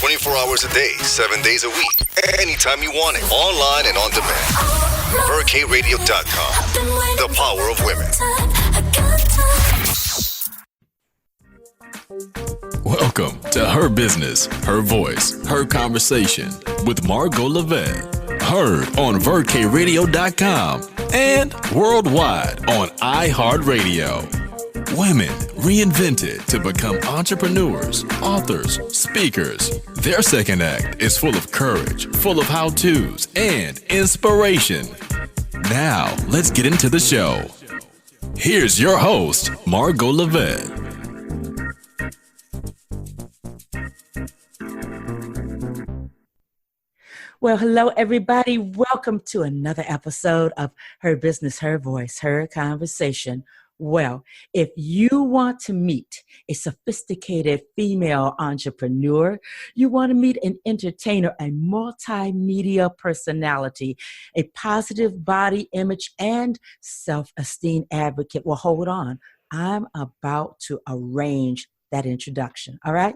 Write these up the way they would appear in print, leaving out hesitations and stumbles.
24 hours a day, 7 days a week. Anytime you want it. Online and on demand. VerKRadio.com. The power of women. Welcome to Her Business, Her Voice, Her Conversation with Margot Levette. Heard on VerKRadio.com and worldwide on iHeartRadio. Women reinvented to become entrepreneurs, authors, speakers. Their second act is full of courage, full of how-tos, and inspiration. Now, let's get into the show. Here's your host, Margot Levette. Well, hello, everybody. Welcome to another episode of Her Business, Her Voice, Her Conversation. Well, if you want to meet a sophisticated female entrepreneur, you want to meet an entertainer, a multimedia personality, a positive body image, and self-esteem advocate, well, hold on. I'm about to arrange that introduction, all right?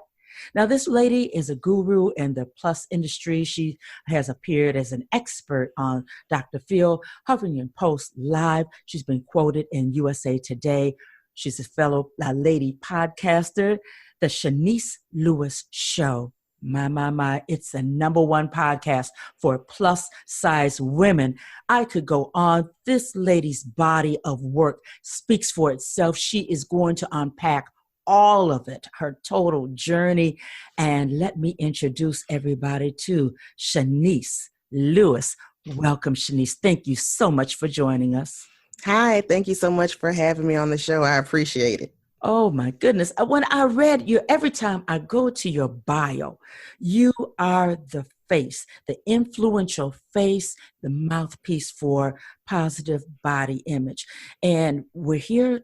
Now, this lady is a guru in the plus industry. She has appeared as an expert on Dr. Phil, Huffington Post Live. She's been quoted in USA Today. She's a fellow lady podcaster, the Chenese Lewis Show. My, it's the #1 podcast for plus size women. I could go on. This lady's body of work speaks for itself. She is going to unpack all of it, her total journey. And let me introduce everybody to Chenese Lewis. Welcome, Chenese. Thank you so much for joining us. Hi, thank you so much for having me on the show. I appreciate it. Oh my goodness. When I read you, every time I go to your bio, you are the face, the influential face, the mouthpiece for positive body image. And we're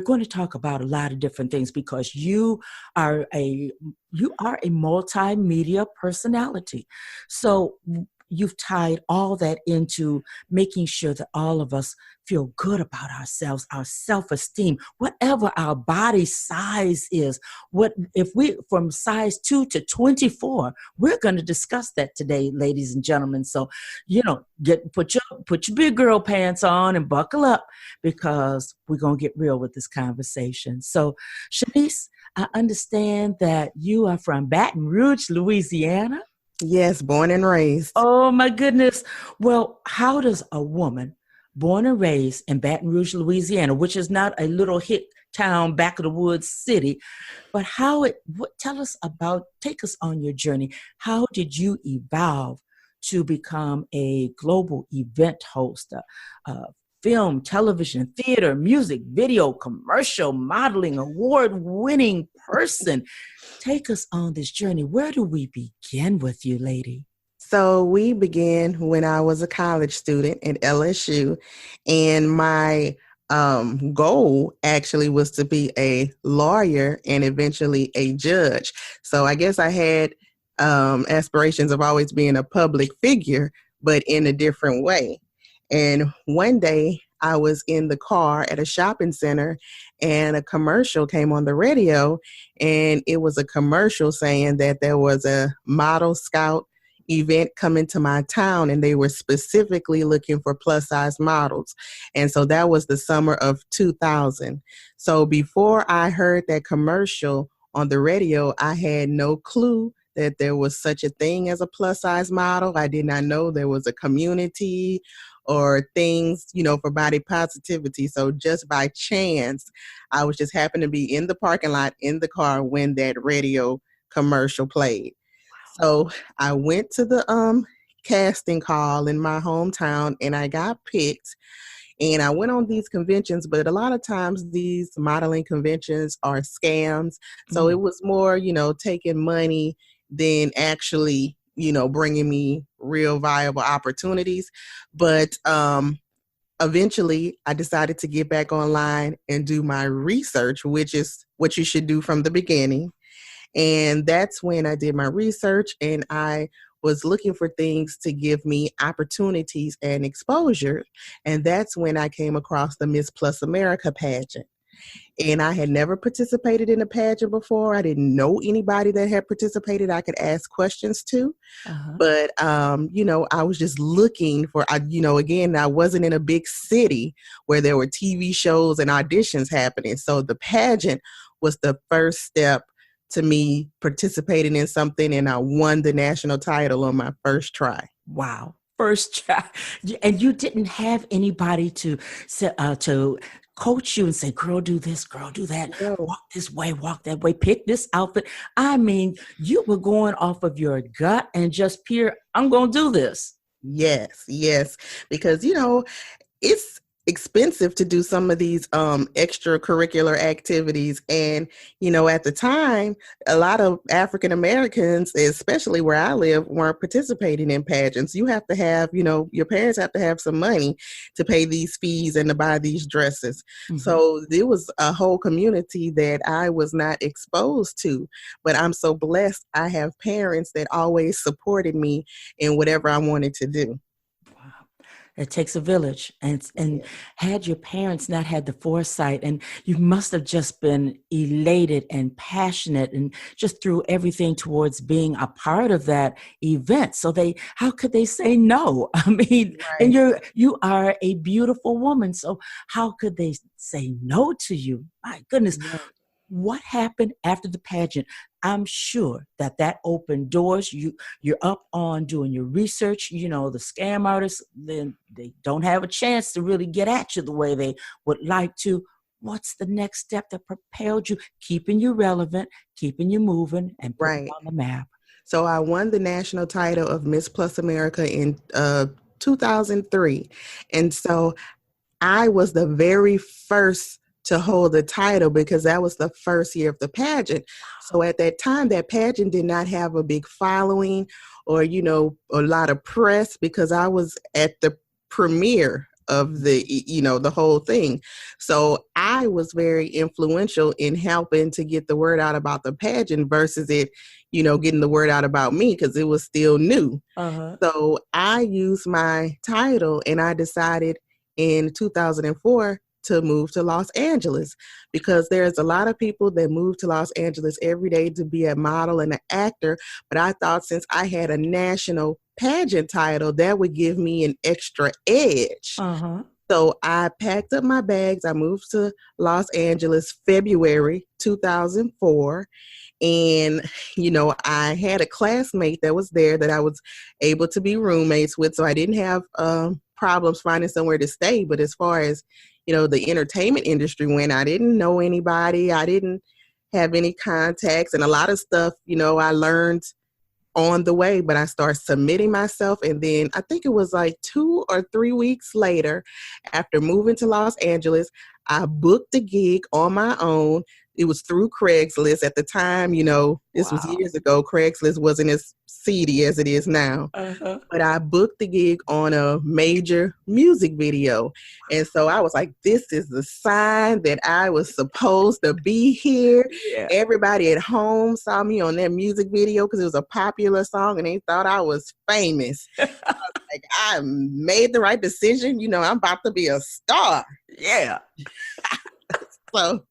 going to talk about a lot of different things because you are a multimedia personality. So you've tied all that into making sure that all of us feel good about ourselves, our self-esteem, whatever our body size is. What if we from size 2 to 24? We're going to discuss that today, ladies and gentlemen. So, put your big girl pants on and buckle up because we're going to get real with this conversation. So, Chenese, I understand that you are from Baton Rouge, Louisiana. Yes, born and raised. Oh, my goodness. Well, how does a woman born and raised in Baton Rouge, Louisiana, which is not a little hick town, back of the woods city, but take us on your journey. How did you evolve to become a global event host, film, television, theater, music, video, commercial, modeling, award-winning person? Take us on this journey. Where do we begin with you, lady? So we began when I was a college student at LSU, and my goal actually was to be a lawyer and eventually a judge. So I guess I had aspirations of always being a public figure, but in a different way. And one day I was in the car at a shopping center and a commercial came on the radio, and it was a commercial saying that there was a model scout event coming to my town, and they were specifically looking for plus size models. And so that was the summer of 2000. So before I heard that commercial on the radio, I had no clue that there was such a thing as a plus size model. I did not know there was a community or things, for body positivity. So just by chance, I was just happened to be in the parking lot in the car when that radio commercial played. So I went to the casting call in my hometown and I got picked. And I went on these conventions, but a lot of times these modeling conventions are scams. So it was more, taking money than actually, bringing me real viable opportunities. But eventually I decided to get back online and do my research, which is what you should do from the beginning. And that's when I did my research, and I was looking for things to give me opportunities and exposure. And that's when I came across the Miss Plus America pageant. And I had never participated in a pageant before. I didn't know anybody that had participated I could ask questions to. Uh-huh. But, I was just looking for, again, I wasn't in a big city where there were TV shows and auditions happening. So the pageant was the first step to me participating in something, and I won the national title on my first try. Wow. First try. And you didn't have anybody to coach you and say, girl, do this, girl, do that, No. walk this way, walk that way, pick this outfit. I mean, you were going off of your gut and just pure, I'm going to do this. Yes, because, it's expensive to do some of these extracurricular activities. And, at the time, a lot of African Americans, especially where I live, weren't participating in pageants. You have to have, your parents have to have some money to pay these fees and to buy these dresses. Mm-hmm. So there was a whole community that I was not exposed to. But I'm so blessed I have parents that always supported me in whatever I wanted to do. It takes a village. And had your parents not had the foresight, and you must have just been elated and passionate and just threw everything towards being a part of that event. So how could they say no? I mean, right. And you are a beautiful woman. So how could they say no to you? My goodness. Right. What happened after the pageant? I'm sure that opened doors. You're up on doing your research. The scam artists, then they don't have a chance to really get at you the way they would like to. What's the next step that propelled you, keeping you relevant, keeping you moving, and putting you on the map? So I won the national title of Miss Plus America in 2003. And so I was the very first to hold the title because that was the first year of the pageant. So at that time, that pageant did not have a big following or, a lot of press because I was at the premiere of the whole thing. So I was very influential in helping to get the word out about the pageant versus it, getting the word out about me because it was still new. Uh-huh. So I used my title and I decided in 2004 to move to Los Angeles because there's a lot of people that move to Los Angeles every day to be a model and an actor. But I thought since I had a national pageant title, that would give me an extra edge. Uh-huh. So I packed up my bags. I moved to Los Angeles February 2004. And, I had a classmate that was there that I was able to be roommates with. So I didn't have problems finding somewhere to stay. But as far as the entertainment industry went, I didn't know anybody. I didn't have any contacts and a lot of stuff, I learned on the way, but I started submitting myself. And then I think it was like 2 or 3 weeks later, after moving to Los Angeles, I booked a gig on my own. It was through Craigslist at the time, this was years ago. Craigslist wasn't as seedy as it is now. Uh-huh. But I booked the gig on a major music video. And so I was like, this is the sign that I was supposed to be here. Yeah. Everybody at home saw me on that music video because it was a popular song and they thought I was famous. I was like, I made the right decision. I'm about to be a star. Yeah. So,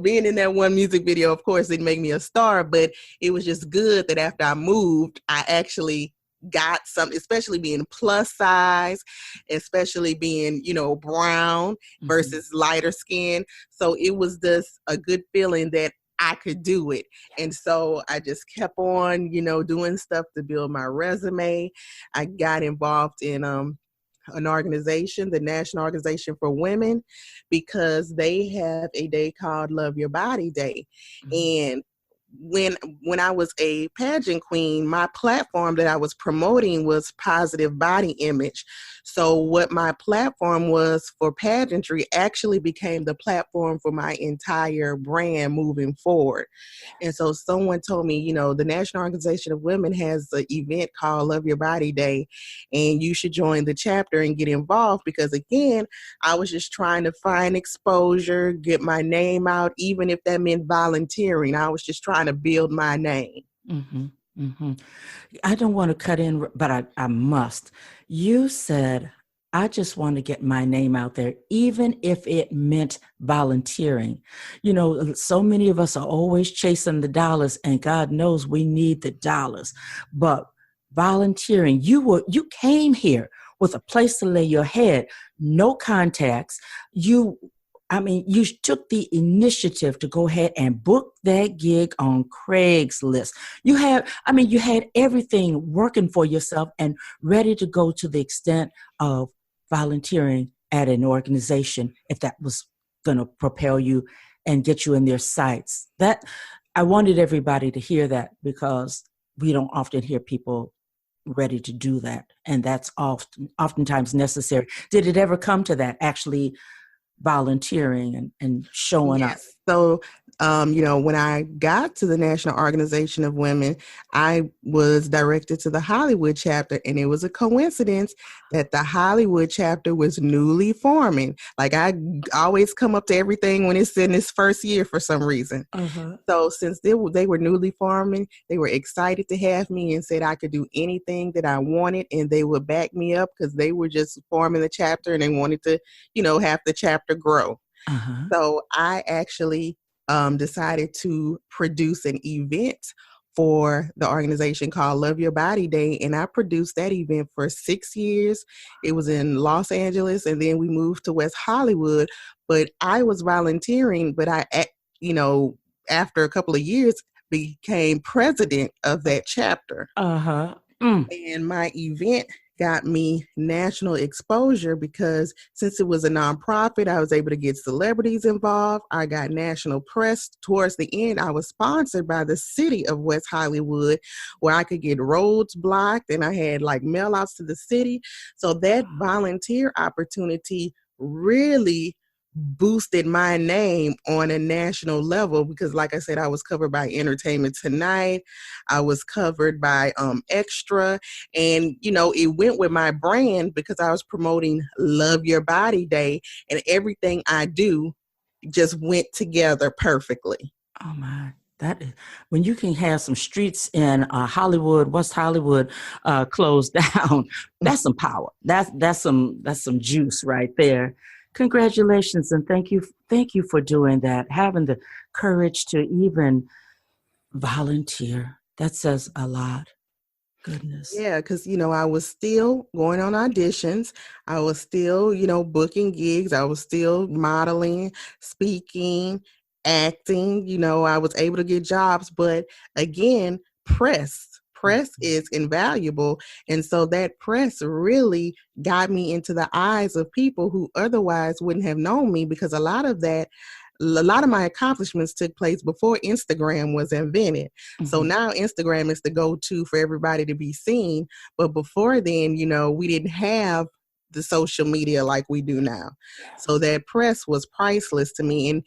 being in that one music video, of course, didn't make me a star, but it was just good that after I moved, I actually got some, especially being plus size, especially being, brown versus lighter skin. So it was just a good feeling that I could do it. And so I just kept on, doing stuff to build my resume. I got involved in, an organization, the National Organization for Women, because they have a day called Love Your Body Day. Mm-hmm. And when I was a pageant queen, my platform that I was promoting was positive body image. So what my platform was for pageantry actually became the platform for my entire brand moving forward. And so someone told me, the National Organization of Women has an event called Love Your Body Day, and you should join the chapter and get involved because, again, I was just trying to find exposure, get my name out, even if that meant volunteering. I was just trying to build my name. Mm-hmm. Mm-hmm. I don't want to cut in, but I must. You said, I just want to get my name out there, even if it meant volunteering. You know, so many of us are always chasing the dollars, and God knows we need the dollars. But volunteering, you came here with a place to lay your head, no contacts. You took the initiative to go ahead and book that gig on Craigslist. You had everything working for yourself and ready to go to the extent of volunteering at an organization if that was going to propel you and get you in their sights. That I wanted everybody to hear that, because we don't often hear people ready to do that, and that's oftentimes necessary. Did it ever come to that, actually volunteering and showing up? Yes. So, when I got to the National Organization of Women, I was directed to the Hollywood chapter, and it was a coincidence that the Hollywood chapter was newly forming. Like, I always come up to everything when it's in its first year for some reason. Uh-huh. So since they were newly forming, they were excited to have me and said I could do anything that I wanted, and they would back me up because they were just forming the chapter and they wanted to, have the chapter grow. Uh-huh. So I actually decided to produce an event for the organization called Love Your Body Day. And I produced that event for 6 years. It was in Los Angeles, and then we moved to West Hollywood. But I was volunteering, but after a couple of years, became president of that chapter. Uh-huh. And my event got me national exposure because since it was a nonprofit, I was able to get celebrities involved. I got national press. Towards the end, I was sponsored by the city of West Hollywood, where I could get roads blocked, and I had like mail outs to the city. So that volunteer opportunity really boosted my name on a national level because, like I said, I was covered by Entertainment Tonight. I was covered by Extra. And, it went with my brand because I was promoting Love Your Body Day, and everything I do just went together perfectly. Oh, my. That is, when you can have some streets in Hollywood, West Hollywood, closed down, that's some power. That's some juice right there. Congratulations, and thank you for doing that, having the courage to even volunteer. That says a lot. Goodness. Yeah, because, I was still going on auditions. I was still, booking gigs. I was still modeling, speaking, acting. I was able to get jobs. But again, press is invaluable. And so that press really got me into the eyes of people who otherwise wouldn't have known me, because a lot of my accomplishments took place before Instagram was invented. Mm-hmm. So now Instagram is the go-to for everybody to be seen. But before then, we didn't have the social media like we do now. Yes. So that press was priceless to me. And,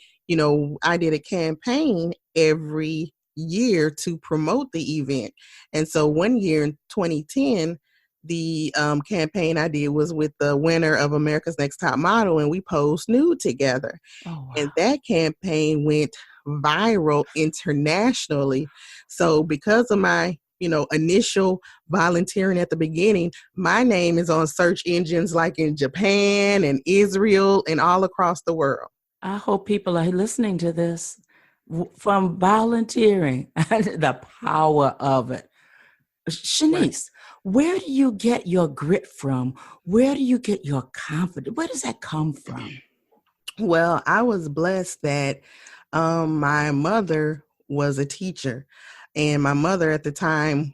I did a campaign every year to promote the event. And so one year in 2010, the campaign I did was with the winner of America's Next Top Model, and we posed nude together. Oh, wow. And that campaign went viral internationally. So because of my, initial volunteering at the beginning, my name is on search engines like in Japan and Israel and all across the world. I hope people are listening to this from volunteering, the power of it. Chenese, right. Where do you get your grit from? Where do you get your confidence? Where does that come from? Well, I was blessed that my mother was a teacher, and my mother at the time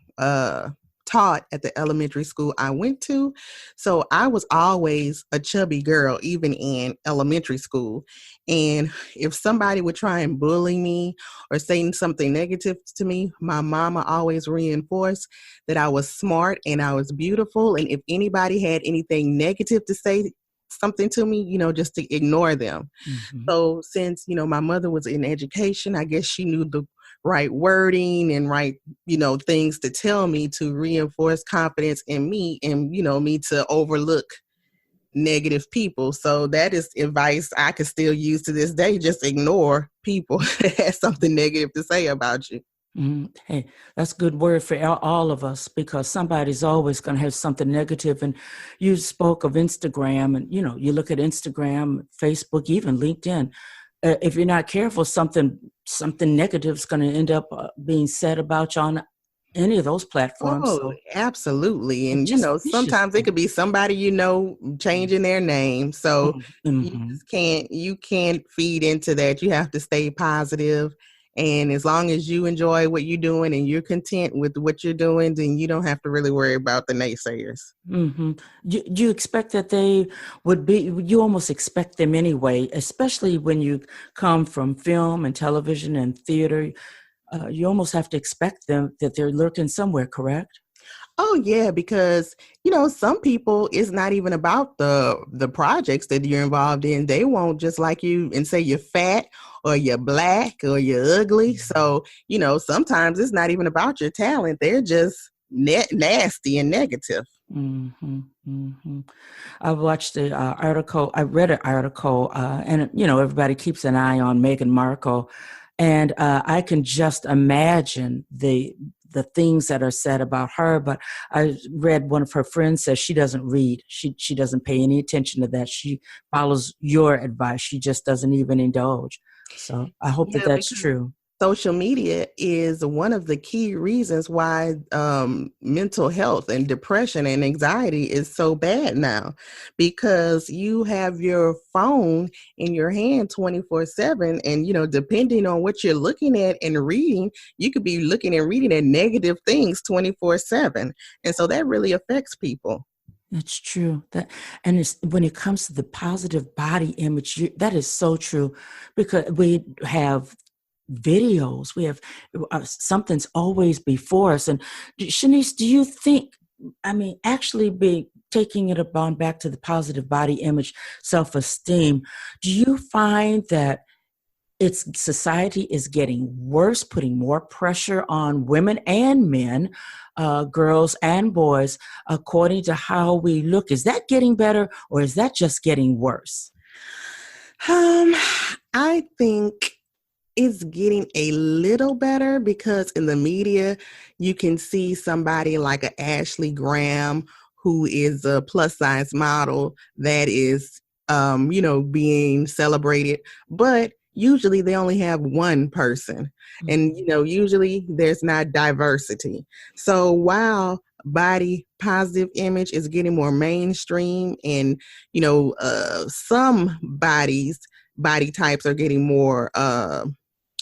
taught at the elementary school I went to. So I was always a chubby girl, even in elementary school. And if somebody would try and bully me or say something negative to me, my mama always reinforced that I was smart and I was beautiful. And if anybody had anything negative to say something to me, just to ignore them. Mm-hmm. So since, my mother was in education, I guess she knew the right wording and right, things to tell me to reinforce confidence in me and, me to overlook negative people. So that is advice I could still use to this day. Just ignore people that have something negative to say about you. Hey, that's a good word for all of us, because somebody's always going to have something negative. And you spoke of Instagram, and you look at Instagram, Facebook, even LinkedIn. If you're not careful, something negative is going to end up being said about you on any of those platforms. Oh, So absolutely. it's And just vicious. sometimes it could be somebody changing their name. So Mm-hmm. you can't feed into that. You have to stay positive. And as long as you enjoy what you're doing and you're content with what you're doing, then you don't have to really worry about the naysayers. Mm-hmm. You expect that they would be, you almost expect them anyway, especially when you come from film and television and theater. You almost have to expect them that they're lurking somewhere, correct? Oh yeah, because some people, it's not even about the projects that you're involved in. They won't just like you and say you're fat or you're black or you're ugly. So, sometimes it's not even about your talent. They're just nasty and negative. Mm-hmm. Mm-hmm. I watched the article. I read an article, and everybody keeps an eye on Meghan Markle, and I can just imagine the things that are said about her. But I read one of her friends says she doesn't read. She doesn't pay any attention to that. She follows your advice. She just doesn't even indulge. So I hope that Yeah, that's because true. social media is one of the key reasons why mental health and depression and anxiety is so bad now, because you have your phone in your hand 24/7, and depending on what you're looking at and reading, you could be looking and reading at negative things 24/7, and so that really affects people. That's true. And when it comes to the positive body image, that is so true, because we have videos, we have something's always before us. And Shanice, do you think? I mean, actually, be taking it upon back to the positive body image, self-esteem. Do you find that society is getting worse, putting more pressure on women and men, girls and boys, according to how we look? Is that getting better, or is that just getting worse? Um, I think it's getting a little better, because in the media, you can see somebody like a Ashley Graham, who is a plus size model that is, being celebrated. But usually they only have one person. And, usually there's not diversity. So while body positive image is getting more mainstream, and, some body types are getting more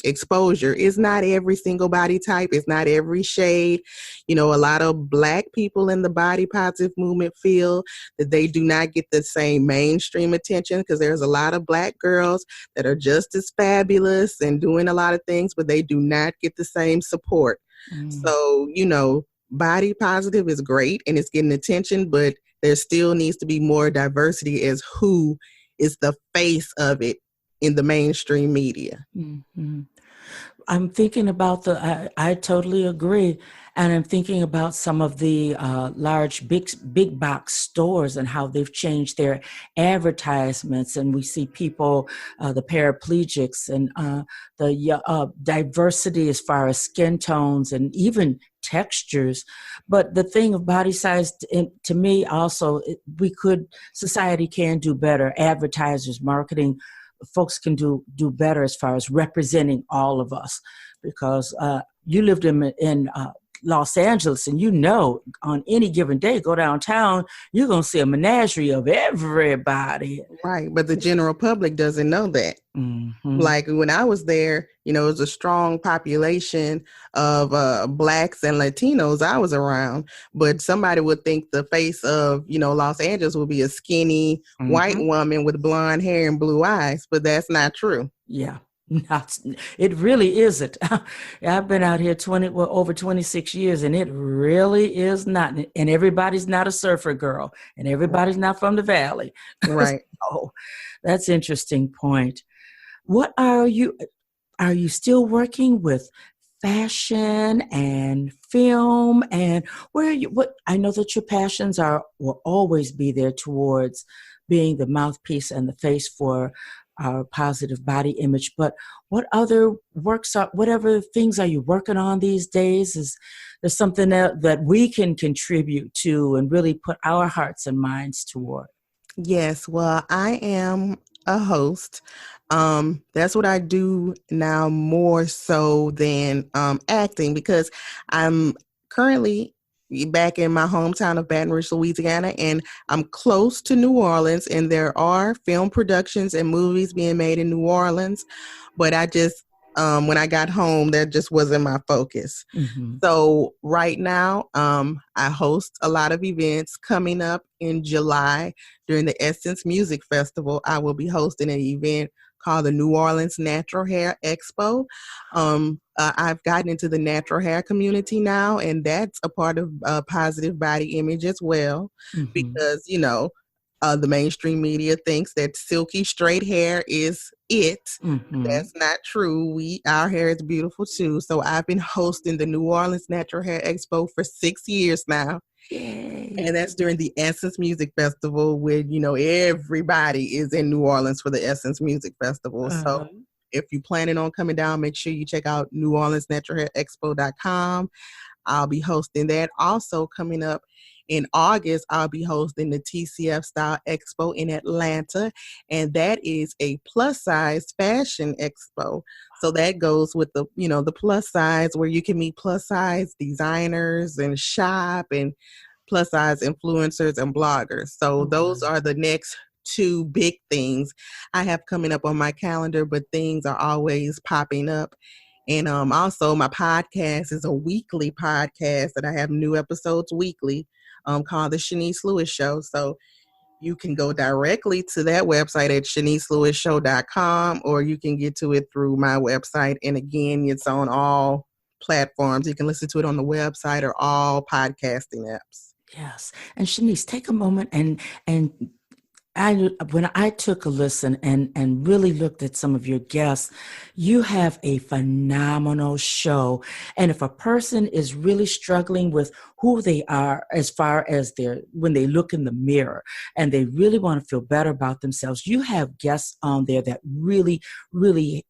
exposure. It's not every single body type. It's not every shade. A lot of Black people in the body positive movement feel that they do not get the same mainstream attention, because there's a lot of Black girls that are just as fabulous and doing a lot of things, but they do not get the same support. Mm. So, body positive is great and it's getting attention, but there still needs to be more diversity as who is the face of it in the mainstream media. Mm-hmm. I'm thinking about I totally agree. And I'm thinking about some of the large, big box stores and how they've changed their advertisements. And we see people, the paraplegics, and the diversity as far as skin tones and even textures. But the thing of body size, to me also, society can do better. Advertisers, marketing folks can do better as far as representing all of us, because you lived in Los Angeles, and on any given day, go downtown, you're going to see a menagerie of everybody. Right, but the general public doesn't know that. Mm-hmm. Like when I was there, it was a strong population of Blacks and Latinos I was around, but somebody would think the face of, Los Angeles would be a skinny white woman with blonde hair and blue eyes, but that's not true. Yeah. It really isn't. I've been out here over 26 years, and it really is not. And everybody's not a surfer girl, and everybody's not from the valley. Right. So that's an interesting point. What are you still working with fashion and film, and where are you? What I know that your passions will always be there towards being the mouthpiece and the face for our positive body image. But what other whatever things are you working on these days? Is there something that we can contribute to and really put our hearts and minds toward? Yes, well, I am a host. That's what I do now more so than acting, because I'm currently back in my hometown of Baton Rouge, Louisiana, and I'm close to New Orleans, and there are film productions and movies being made in New Orleans, but I just when I got home, that just wasn't my focus. Mm-hmm. So right now, I host a lot of events. Coming up in July during the Essence Music Festival, I will be hosting an event called the New Orleans Natural Hair Expo. I've gotten into the natural hair community now, and that's a part of positive body image as well, Mm-hmm. because, the mainstream media thinks that silky straight hair is it. Mm-hmm. That's not true. Our hair is beautiful too. So I've been hosting the New Orleans Natural Hair Expo for 6 years now. Yay. And that's during the Essence Music Festival, where, everybody is in New Orleans for the Essence Music Festival. Uh-huh. So if you're planning on coming down, make sure you check out NewOrleansNaturalHairExpo.com. I'll be hosting that. Also coming up in August, I'll be hosting the TCF Style Expo in Atlanta, and that is a plus size fashion expo. So that goes with the plus size, where you can meet plus size designers and shop, and plus size influencers and bloggers. So those are the next two big things I have coming up on my calendar, but things are always popping up. And also my podcast is a weekly podcast that I have new episodes weekly, called the Chenese Lewis Show. So you can go directly to that website at CheneseLewisShow.com, or you can get to it through my website. And again, it's on all platforms. You can listen to it on the website or all podcasting apps. Yes. And Chenese, take a moment and when I took a listen and really looked at some of your guests, you have a phenomenal show. And if a person is really struggling with who they are as far as when they look in the mirror and they really want to feel better about themselves, you have guests on there that really, really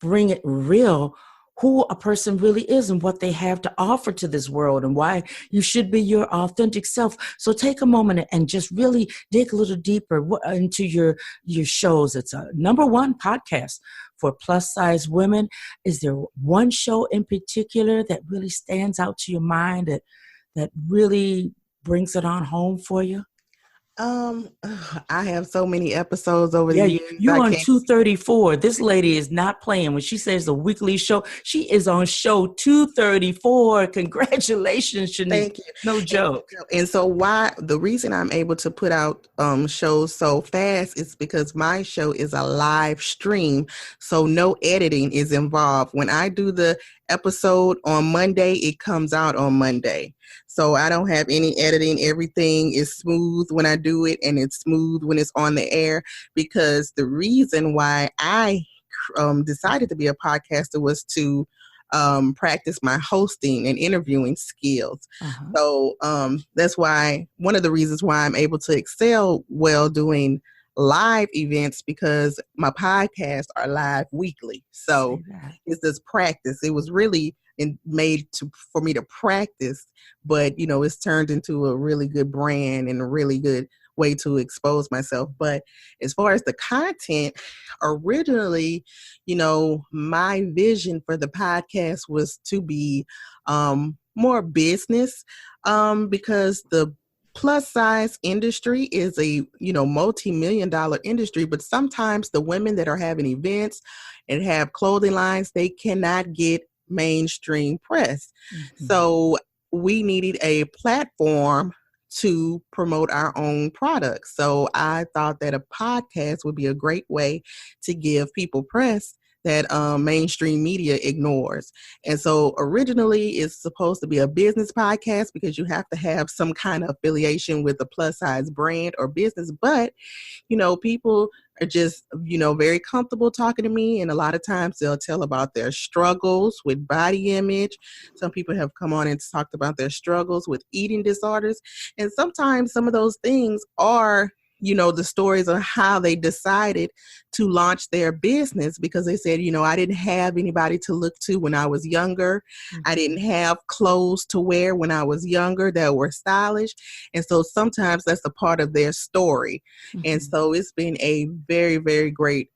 bring it real who a person really is and what they have to offer to this world and why you should be your authentic self. So take a moment and just really dig a little deeper into your shows. It's a #1 podcast for plus size women. Is there one show in particular that really stands out to your mind that really brings it on home for you? I have so many episodes over the years. You on 234. This lady is not playing. When she says the weekly show, she is on show 234. Congratulations, Shanice. Thank you. No joke. And so the reason I'm able to put out shows so fast is because my show is a live stream. So no editing is involved. When I do the episode on Monday, it comes out on Monday. So I don't have any editing. Everything is smooth when I do it, and it's smooth when it's on the air, because the reason why I decided to be a podcaster was to practice my hosting and interviewing skills. Uh-huh. So that's why one of the reasons why I'm able to excel well doing live events, because my podcasts are live weekly. So it's this practice. It was really made for me to practice, but it's turned into a really good brand and a really good way to expose myself. But as far as the content, originally, my vision for the podcast was to be more business, because the plus size industry is a multi-million-dollar industry, but sometimes the women that are having events and have clothing lines, they cannot get mainstream press. Mm-hmm. So we needed a platform to promote our own products. So I thought that a podcast would be a great way to give people press that mainstream media ignores. And so originally it's supposed to be a business podcast, because you have to have some kind of affiliation with a plus size brand or business. But, people are just, very comfortable talking to me. And a lot of times they'll tell about their struggles with body image. Some people have come on and talked about their struggles with eating disorders. And sometimes some of those things are the stories of how they decided to launch their business, because they said, I didn't have anybody to look to when I was younger. I didn't have clothes to wear when I was younger that were stylish. And so sometimes that's a part of their story. And so it's been a very, very great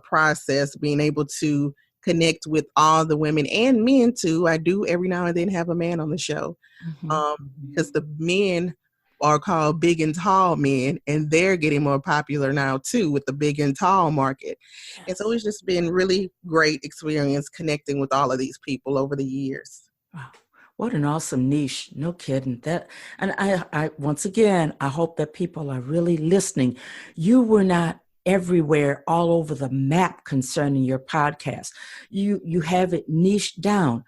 process being able to connect with all the women and men too. I do every now and then have a man on the show, because the men are called big and tall men, and they're getting more popular now too with the big and tall market. Yes. And so it's just been really great experience connecting with all of these people over the years. Wow. What an awesome niche. No kidding. And I once again, I hope that people are really listening. You were not everywhere all over the map concerning your podcast. You have it niched down.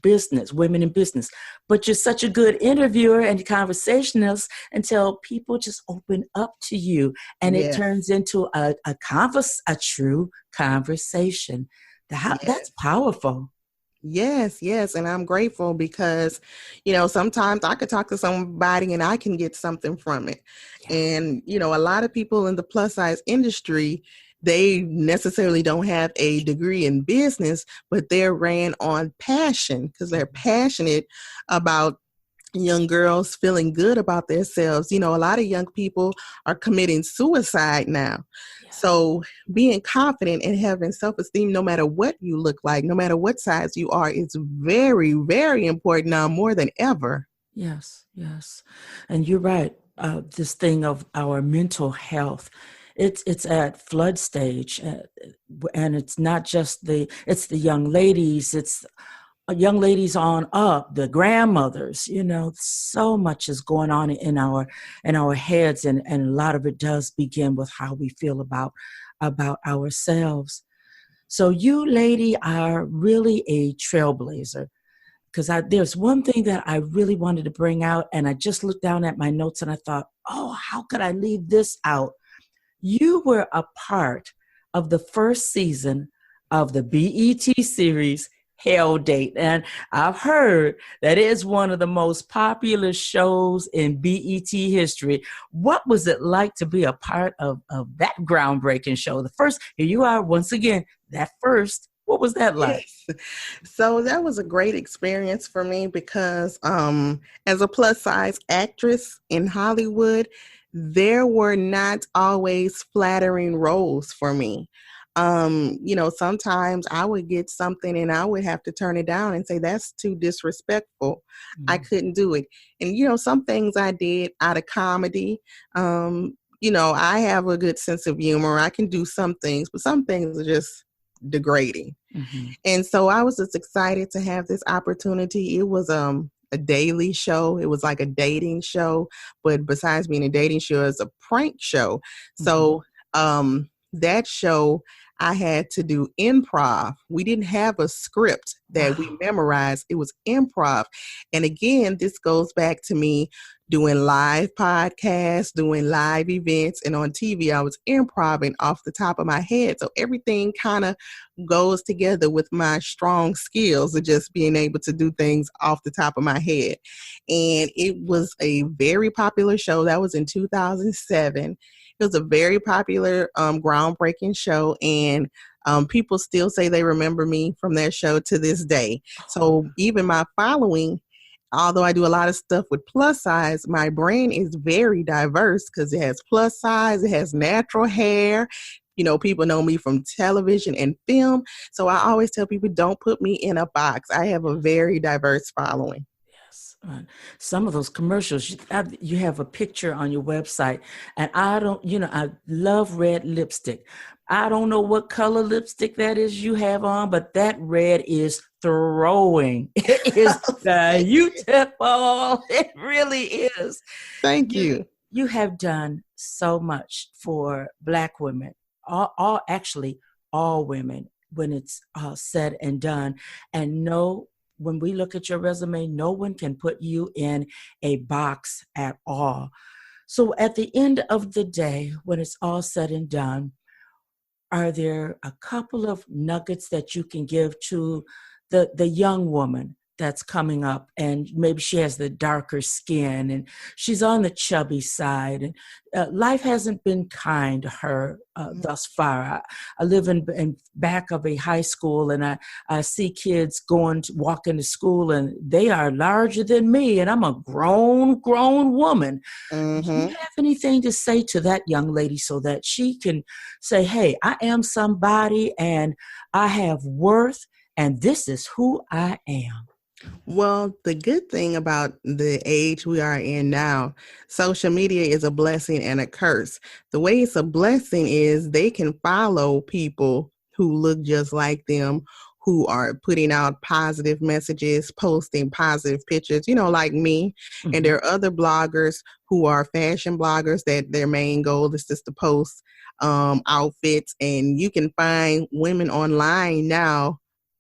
Business, women in business, but you're such a good interviewer and conversationalist until people just open up to you, and it turns into a true conversation. That's powerful. Yes, and I'm grateful because, sometimes I could talk to somebody and I can get something from it. And, a lot of people in the plus size industry, they necessarily don't have a degree in business, but they're ran on passion because they're passionate about young girls feeling good about themselves. A lot of young people are committing suicide now. So being confident and having self-esteem, no matter what you look like, no matter what size you are, is very, very important now more than ever. Yes. And you're right. This thing of our mental health, it's at flood stage, and it's not just it's the young ladies, it's young ladies on up, the grandmothers. So much is going on in our heads, and a lot of it does begin with how we feel about ourselves. So you, lady, are really a trailblazer. Because there's one thing that I really wanted to bring out, and I just looked down at my notes and I thought, oh, how could I leave this out? You were a part of the first season of the BET series Hell Date. And I've heard that is one of the most popular shows in BET history. What was it like to be a part of that groundbreaking show? The first, here you are once again, that first. What was that like? Yes. So that was a great experience for me because as a plus size actress in Hollywood, there were not always flattering roles for me. Sometimes I would get something and I would have to turn it down and say, that's too disrespectful. I couldn't do it. And, some things I did out of comedy. I have a good sense of humor. I can do some things, but some things are just degrading. And so I was just excited to have this opportunity. It was a daily show. It was like a dating show, but besides being a dating show, it's a prank show. So that show, I had to do improv. We didn't have a script that we memorized. It was improv. And again, this goes back to me doing live podcasts, doing live events, and on TV, I was improving off the top of my head. So everything kind of goes together with my strong skills of just being able to do things off the top of my head. And it was a very popular show. That was in 2007. It was a very popular, groundbreaking show, and people still say they remember me from that show to this day. So even my following, although I do a lot of stuff with plus size, my brand is very diverse because it has plus size, it has natural hair. People know me from television and film. So I always tell people, don't put me in a box. I have a very diverse following. Some of those commercials, you have a picture on your website, and I love red lipstick. I don't know what color lipstick that is you have on, but that red is throwing. It is beautiful. It really is. Thank you. You have done so much for Black women, all women, when it's said and done. And when we look at your resume, no one can put you in a box at all. So at the end of the day, when it's all said and done, are there a couple of nuggets that you can give to the young woman that's coming up, and maybe she has the darker skin and she's on the chubby side, and life hasn't been kind to her thus far. I live in back of a high school, and I see kids walk into school, and they are larger than me, and I'm a grown woman. Do you have anything to say to that young lady so that she can say, hey, I am somebody and I have worth, and this is who I am? Well, the good thing about the age we are in now, social media is a blessing and a curse. The way it's a blessing is they can follow people who look just like them, who are putting out positive messages, posting positive pictures, like me. And there are other bloggers who are fashion bloggers that their main goal is just to post outfits. And you can find women online now,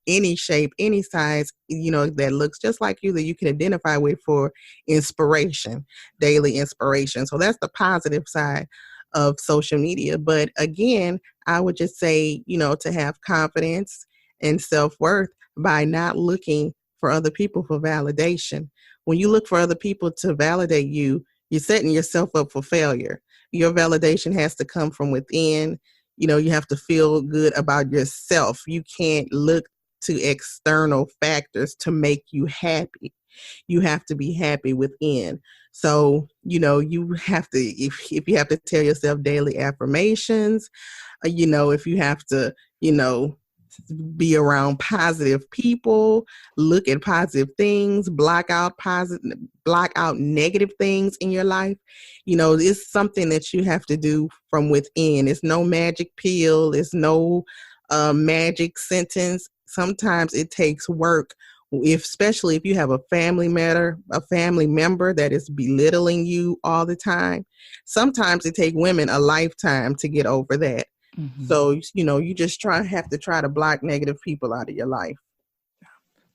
any shape, any size, that looks just like you, that you can identify with for inspiration, daily inspiration. So that's the positive side of social media. But again, I would just say, to have confidence and self-worth by not looking for other people for validation. When you look for other people to validate you, you're setting yourself up for failure. Your validation has to come from within. You have to feel good about yourself. You can't look to external factors to make you happy. You have to be happy within. So, you have to, if you have to tell yourself daily affirmations, if you have to, be around positive people, look at positive things, block out negative things in your life. It's something that you have to do from within. It's no magic pill. It's no magic sentence. Sometimes it takes work, especially if you have a family member that is belittling you all the time. Sometimes it takes women a lifetime to get over that. So, you just have to try to block negative people out of your life.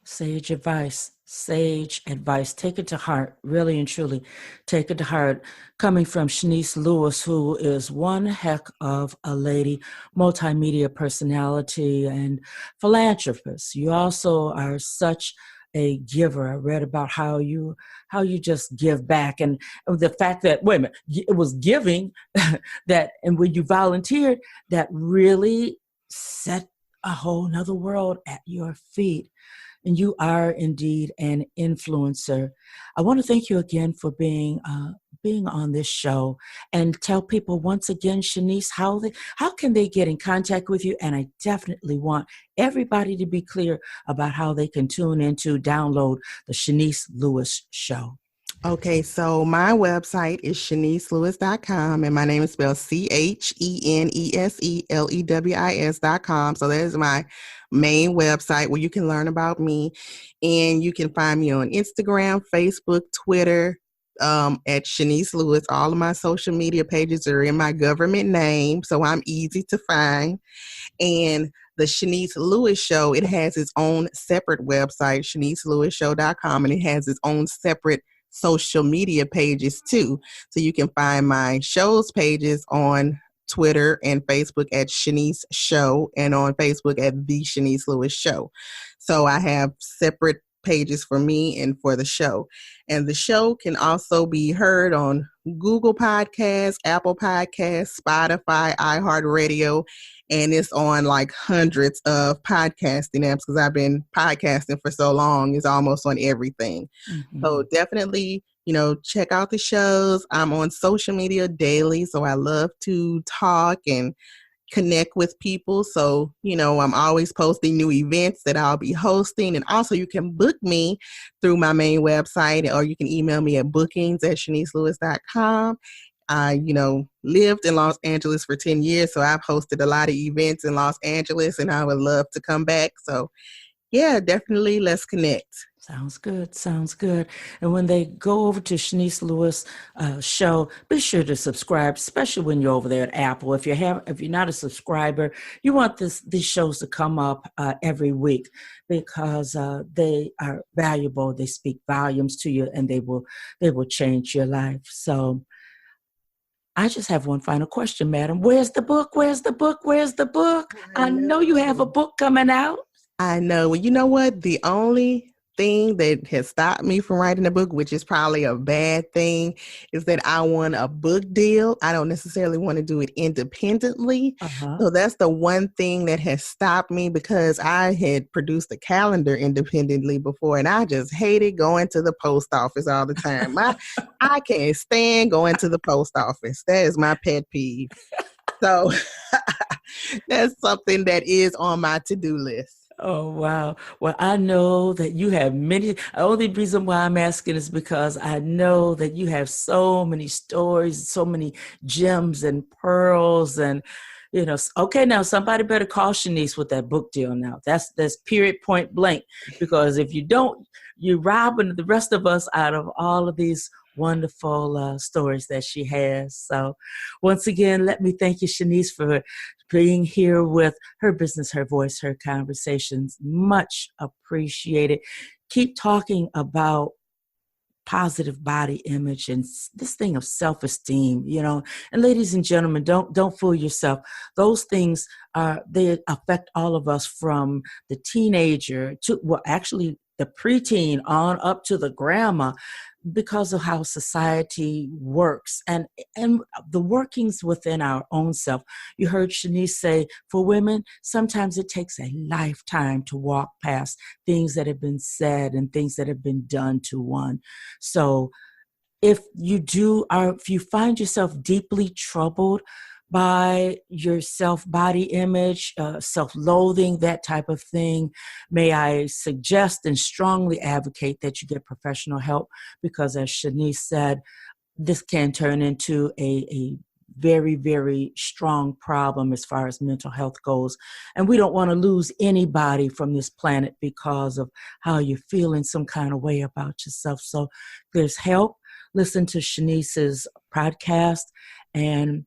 Sage advice. Take it to heart, really and truly. Take it to heart. Coming from Chenese Lewis, who is one heck of a lady, multimedia personality and philanthropist. You also are such a giver. I read about how you just give back, and the fact that, wait a minute, it was giving and when you volunteered, that really set a whole nother world at your feet. And you are indeed an influencer. I want to thank you again for being on this show, and tell people once again, Chenese, how can they get in contact with you? And I definitely want everybody to be clear about how they can download the Chenese Lewis show. Okay, so my website is CheneseLewis.com, and my name is spelled CheneseLewis.com. So that is my main website where you can learn about me, and you can find me on Instagram, Facebook, Twitter, at Chenese Lewis. All of my social media pages are in my government name, so I'm easy to find. And the Chenese Lewis Show, it has its own separate website, CheneseLewisShow.com, and it has its own separate social media pages too. So you can find my show's pages on Twitter and Facebook at Chenese Show, and on Facebook at The Chenese Lewis Show. So I have separate pages for me and for the show. And the show can also be heard on Google Podcasts, Apple Podcasts, Spotify, iHeartRadio, and it's on like hundreds of podcasting apps because I've been podcasting for so long. It's almost on everything. So definitely, check out the shows. I'm on social media daily, so I love to talk and connect with people. So, I'm always posting new events that I'll be hosting. And also you can book me through my main website, or you can email me at bookings@CheneseLewis.com. I, lived in Los Angeles for 10 years, so I've hosted a lot of events in Los Angeles, and I would love to come back. So yeah, definitely let's connect. Sounds good. And when they go over to Chenese Lewis show, be sure to subscribe, especially when you're over there at Apple. If you're not a subscriber, you want these shows to come up every week, because they are valuable. They speak volumes to you, and they will change your life. So I just have one final question, madam. Where's the book? I know you have a book coming out. I know. Well, you know what? The only thing that has stopped me from writing a book, which is probably a bad thing, is that I want a book deal. I don't necessarily want to do it independently. So that's the one thing that has stopped me, because I had produced a calendar independently before, and I just hated going to the post office all the time. I can't stand going to the post office. That is my pet peeve. So that's something that is on my to-do list. Oh, wow. Well, I know that you have many. The only reason why I'm asking is because I know that you have so many stories, so many gems and pearls. And, okay, now somebody better call Chenese with that book deal now. That's period, point blank. Because if you don't, you're robbing the rest of us out of all of these wonderful stories that she has. So once again, let me thank you, Chenese, for being here with Her Business, Her Voice, Her Conversations. Much appreciated. Keep talking about positive body image and this thing of self-esteem, and ladies and gentlemen, don't fool yourself. Those things they affect all of us, from the teenager to, actually the preteen on up to the grandma, because of how society works and the workings within our own self. You heard Chenese say, for women, sometimes it takes a lifetime to walk past things that have been said and things that have been done to one. So if you find yourself deeply troubled by your self-body image, self-loathing, that type of thing, may I suggest and strongly advocate that you get professional help, because as Chenese said, this can turn into a very, very strong problem as far as mental health goes. And we don't want to lose anybody from this planet because of how you're feeling some kind of way about yourself. So there's help. Listen to Chenese's podcast and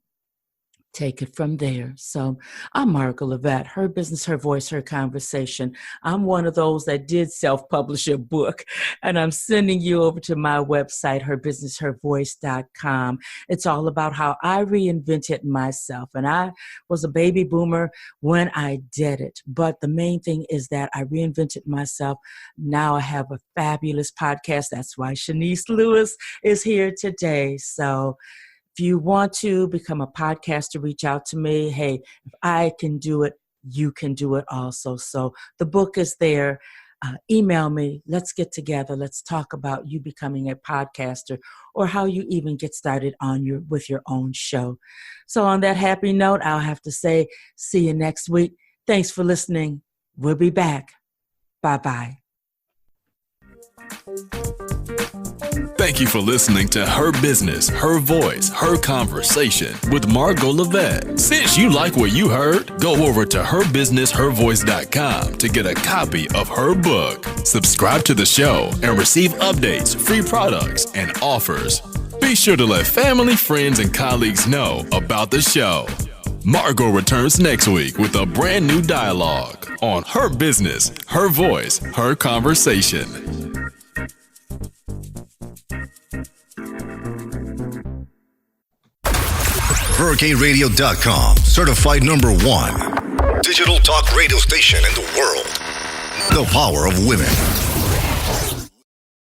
take it from there. So I'm Margo Levette, Her Business, Her Voice, Her Conversation. I'm one of those that did self-publish a book, and I'm sending you over to my website, herbusinesshervoice.com. It's all about how I reinvented myself, and I was a baby boomer when I did it. But the main thing is that I reinvented myself. Now I have a fabulous podcast. That's why Chenese Lewis is here today. So if you want to become a podcaster, reach out to me. Hey, if I can do it, you can do it also. So the book is there. Email me. Let's get together. Let's talk about you becoming a podcaster, or how you even get started with your own show. So on that happy note, I'll have to say, see you next week. Thanks for listening. We'll be back. Bye-bye. Thank you for listening to Her Business, Her Voice, Her Conversation with Margo Levette. Since you like what you heard, go over to herbusinesshervoice.com to get a copy of her book. Subscribe to the show and receive updates, free products, and offers. Be sure to let family, friends, and colleagues know about the show. Margo returns next week with a brand new dialogue on Her Business, Her Voice, Her Conversation. HurricaneRadio.com, certified #1 digital talk radio station in the world. The power of women.